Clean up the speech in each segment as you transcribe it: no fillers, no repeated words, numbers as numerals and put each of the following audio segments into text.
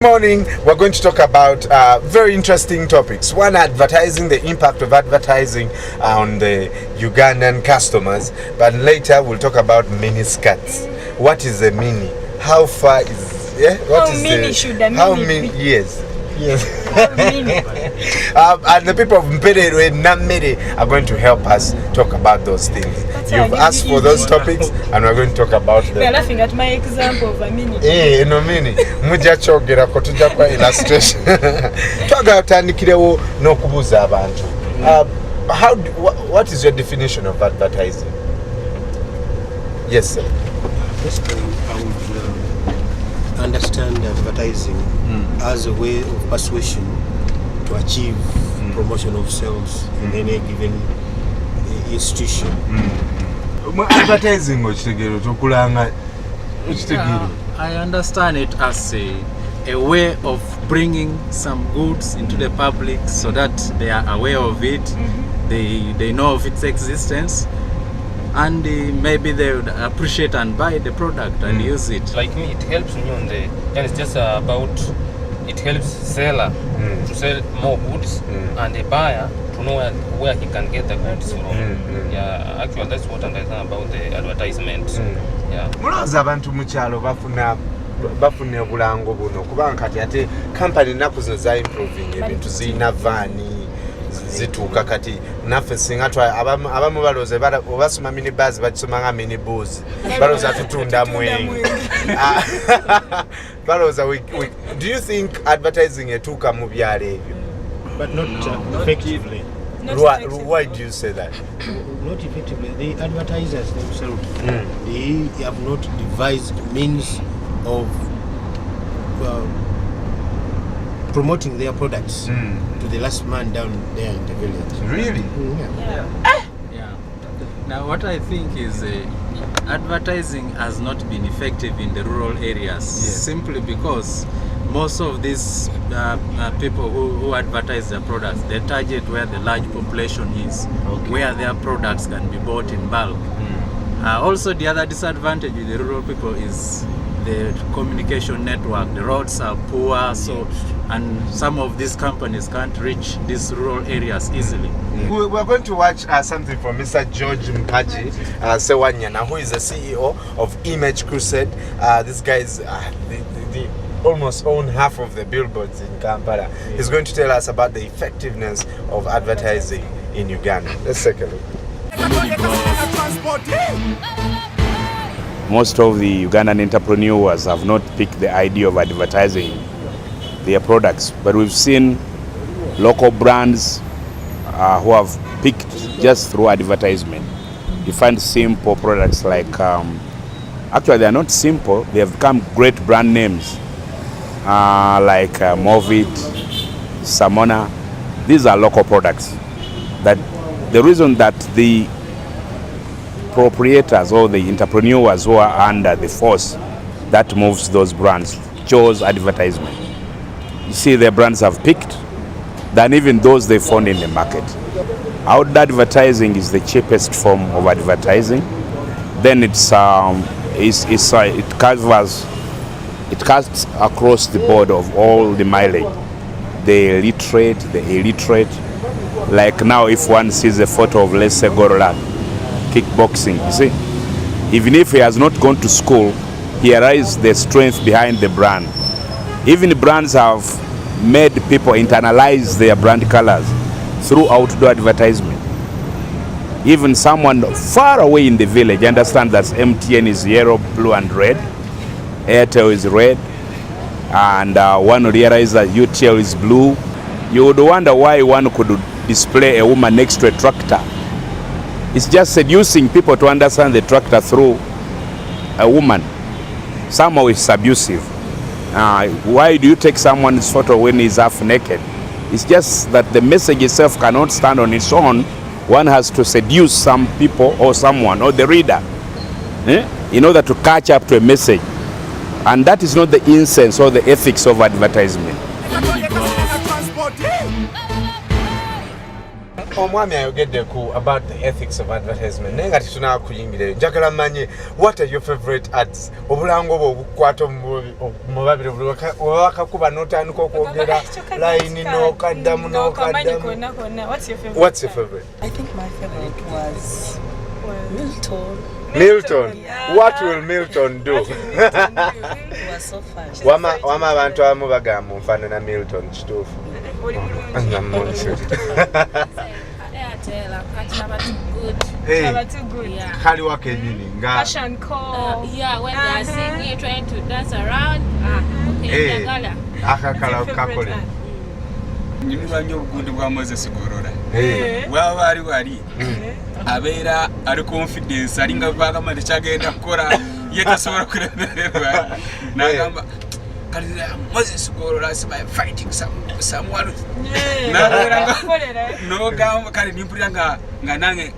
Morning, we're going to talk about very interesting topics. One, advertising, the impact of advertising on the Ugandan customers. But later we'll talk about mini skirts. What is a mini? How far is what how is mini the, should a how mini many yes. How mini? And the people of Mpere and Namere are going to help us talk about those things. You've asked for those topics and we're going to talk about them. We are laughing at my example of a mini. No mini. Muja chogera ko tujja kwa illustration. Twaga tandikirewo n'okubuuza abantu. What is your definition of advertising? Yes, sir. Basically, I would understand advertising as a way of persuasion to achieve promotion of sales in any given institution. Advertising okulanga. I understand it as a way of bringing some goods into the public so that they are aware of it, they know of its existence, and maybe they would appreciate and buy the product and use it. Like me, it helps me on the, and it's just about, it helps seller to sell more goods and the buyer to know where he can get the goods from. Yeah, actually that's what I understand about the advertisement. Yeah. Mulowooza abantu mu kyalo bafuna obulango buno kubanga kati ate company naku zino za improving ebintu zirina vaani zituuka kati naffe singa abamu balooza obasoma minibuzz bakisoma nga minibuzz balooza tutunda mwenge. Balooza do you think advertising etuuka mu byalo ebyo? But not effectively. Why do you say that? Not effectively. The advertisers themselves, they have not devised means of promoting their products to the last man down there in the village. Really? Yeah. Now what I think is advertising has not been effective in the rural areas simply because most of these people who advertise their products, they target where the large population is, where their products can be bought in bulk. Also, the other disadvantage with the rural people is the communication network. The roads are poor, and some of these companies can't reach these rural areas easily. We're going to watch something from Mr. George Mpaji Sewanyana, who is the CEO of Image Crusade. This guy is the almost own half of the billboards in Kampala. He's going to tell us about the effectiveness of advertising in Uganda. Let's take a look. Most of the Ugandan entrepreneurs have not picked the idea of advertising their products, but we've seen local brands who have picked just through advertisement. You find simple products like, actually they are not simple, they have become great brand names. Like Movit, Samona. These are local products. That the reason that the proprietors or the entrepreneurs who are under the force that moves those brands chose advertisement. You see, their brands have picked than even those they found in the market. Outdoor advertising is the cheapest form of advertising. Then it covers. It cuts across the board of all the mileage, the literate, the illiterate. Like now, if one sees a photo of, let's say, Gorolan, kickboxing, you see, even if he has not gone to school, he realizes the strength behind the brand. Even brands have made people internalize their brand colors through outdoor advertisement. Even someone far away in the village understands that MTN is yellow, blue, and red. Airtel is red, and one will realize that UTL is blue. You would wonder why one could display a woman next to a tractor. It's just seducing people to understand the tractor through a woman. Somehow it's abusive. Why do you take someone's photo when he's half naked? It's just that the message itself cannot stand on its own. One has to seduce some people or someone or the reader in order to catch up to a message. And that is not the essence or the ethics of advertisement. omwami ayogedde ku about the ethics of advertisement naye nga tetunaba kuyingirayo njagala manye what are your favorite ads obulango obwo obukwata omubabire webakakuba n'otandika okwogera layini n'okaddamu what's your favorite? I think my favorite was Milton. Yeah. What will Milton do? It was so fun. Wama abantu abamu bagamba nfaanana Milton kituufu. Kaliwa kenyini nga Fashion call. Yeah, when they are singing, trying to dance around. Okay, akakala kakole. Nyumirwa nnyo obugundu bwa Moses Gorora. Waba wali abeera ali confidence alinga bagamba tekyagenda kukola ye tasobola kulemererwa n'agamba kale Moses Gorora is fighting someone n'ogamba kale nimpulira nga nange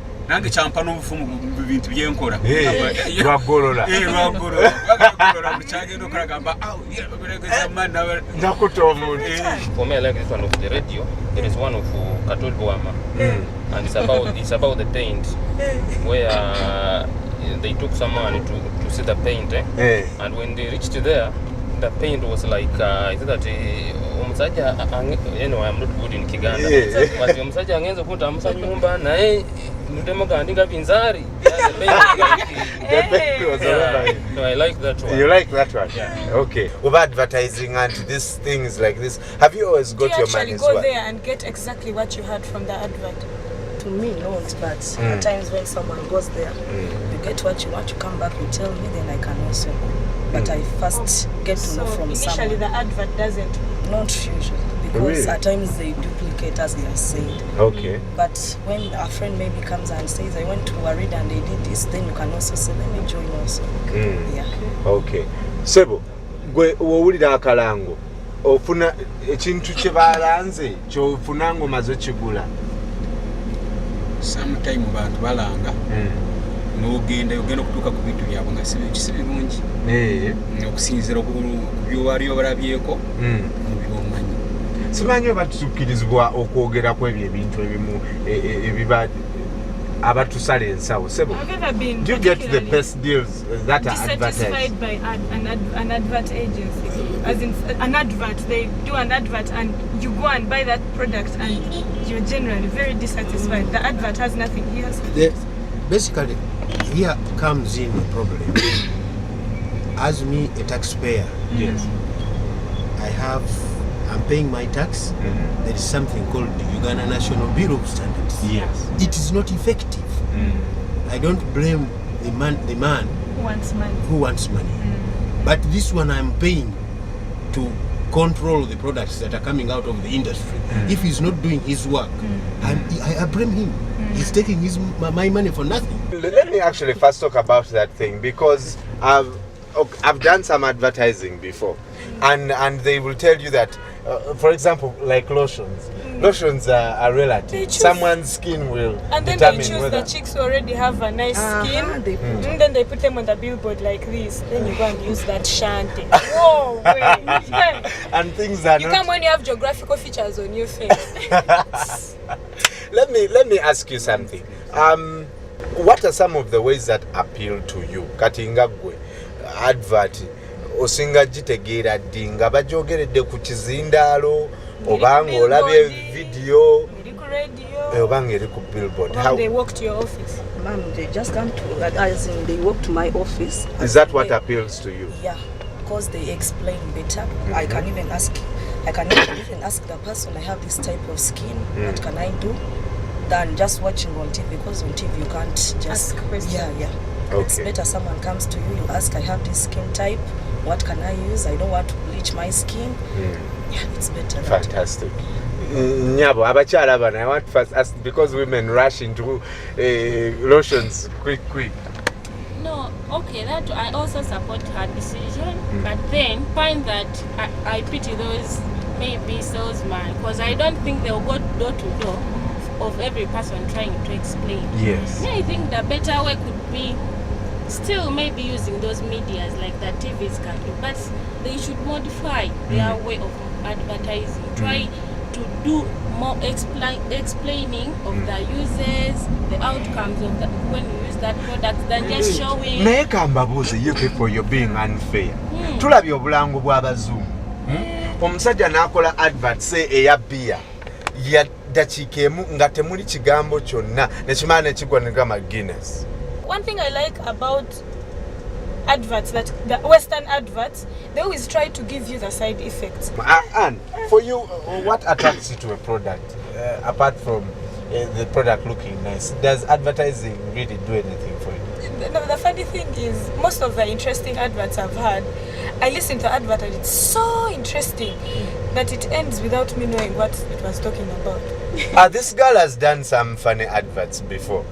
kyampa n'obufumu mu bintu byenkola lwagolola kyagenda okola gamba beregeza mani njakuta omuntu. For me, I like this one of the radio. There is one of Katul Boama, and it's about the paint, where they took someone to see the paint, and when they reached there, the paint was like omusajja anyway, I'm not good in Kiganda, but omusajja angenza kuta musa nyumba naye mudemo gandika pinzari. The paint was over. So I like that one. You like that one? Yeah. Okay. With advertising and these things like this, have you always got your money's Do you actually go worth? there and get exactly what you had from the advert? To me, not, but at times when someone goes there, you get what you want, you come back, you tell me, then I can also go. But I first get to know from initially someone. the advert doesn't. Not usually, because Really? at times they duplicate as they are said. Okay. But when a friend maybe comes and says, I went to Warid and they did this, then you can also say, let me join also. Yeah. Okay. Sebo, gwe owulira akalango ofuna ekintu kye balanze kyofunanga omaze okigula. sometime bantu balanga n'ogenda okutuuka ku bintu byabwe nga si birungi okusinziira ku byowaliyo balabyeko mu byomanyi. Simanyi oba tukirizibwa okwogera ku ebyo ebintu ebimu ebiba abatusala ensawo. Sebo, I've ever been do you get the particularly best deals that are advertised? dissatisfied by an advert agency. As in an advert, they do an advert and you go and buy that product and you're generally very dissatisfied. The advert has nothing. Basically, here comes in a problem. As me, a taxpayer, Yes. I'm paying my tax. There is something called the Uganda National Bureau of Standards. Yes. It is not effective. I don't blame the man Who wants money? who wants money. But this one I'm paying to control the products that are coming out of the industry. If he's not doing his work, I blame him. He's taking my money for nothing. Let me actually first talk about that thing because I've done some advertising before, and they will tell you that, for example, like lotions. Lotions are relative. Someone's skin will And then determine they choose whether. the chicks who already have a nice skin. And then they put them on the billboard like this. Then you go and use that shanty. Whoa, wait. And things are You not. come when you have geographical features on your face. Let me ask you something. What are some of the ways that appeal to you? Katinga gwe advert osinga gitegeera ddi nga bajogeredde ku kizindaalo oba ng'olabye video oba ng'eri ku billboard. How they walk to your office. Ma'am, they just come to, as in they walk to my office. Is that what appeals to you? Yeah, because they explain better. I can even ask the person, I have this type of skin, what can I do? Than just watching on TV, because on TV you can't just Ask questions. Yeah. Okay. It's better someone comes to you, you ask, I have this skin type, what can I use? I don't want to bleach my skin. Yeah, it's better. Fantastic. Nyabo, abakyala bano, I want to first ask, because women rush into lotions quick. No, okay, that I also support her decision, but then find that I pity those maybe salesmen, because I don't think they'll go door to door of every person trying to explain. Yes. Yeah, I think the better way could be still maybe using those medias like the TVs can do, but they should modify their way of advertising. Try to do more explaining of the uses, the outcomes of that when you use that product than just showing. Naye kambabuuze, you people, you're being unfair. Tulabye obulango bw'abazungu. Omusajja n'akola advert say eya beer ya dakiika emu nga temuli kigambo kyonna nekimala nekigwa ne gama Guinness. One thing I like about adverts, that the Western adverts, they always try to give you the side effects. And for you, what attracts you to a product apart from the product looking nice? Does advertising really do anything for you? The funny thing is, most of the interesting adverts I've had, I listen to advert and it's so interesting that it ends without me knowing what it was talking about. This girl has done some funny adverts before.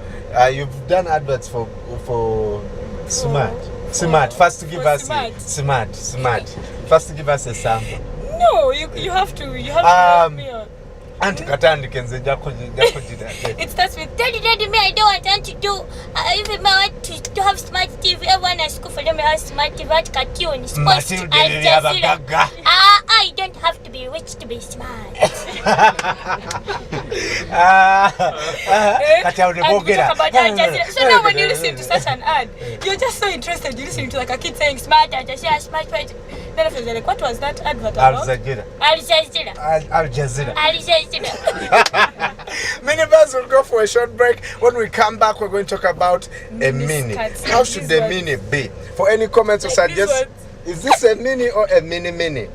You've done adverts for Smart. First give us Smart. First give us a sample. No, you have to help me out. Auntie Katandike nze jakujida. It starts with Daddy, me I don't want them to do. Even me I want to have smart TV. Everyone at school for them have smart TV. What cartoon? Sports. I don't have to be rich to be smart. So now when you listen to such an ad, you're just so interested. You listen to like a kid saying smart and just say smart. Then I like, what was that advert about? Al Jazeera. Minibuzz will go for a short break. When we come back, we're going to talk about a mini. How should the mini be? For any comments or suggestions, is this a mini or a mini?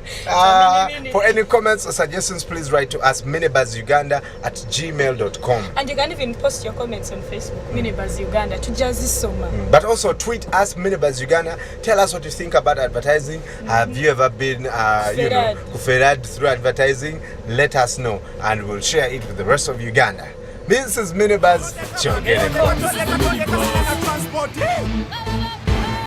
For any comments or suggestions, please write to us minibuzuganda@gmail.com. And you can even post your comments on Facebook, Minibuzz Uganda, to Jazzy Soma. But also tweet us, Minibuzz Uganda. Tell us what you think about advertising. Have you ever been, kuferad through advertising? Let us know, and we'll share it with the rest of Uganda. This is Minibuzz.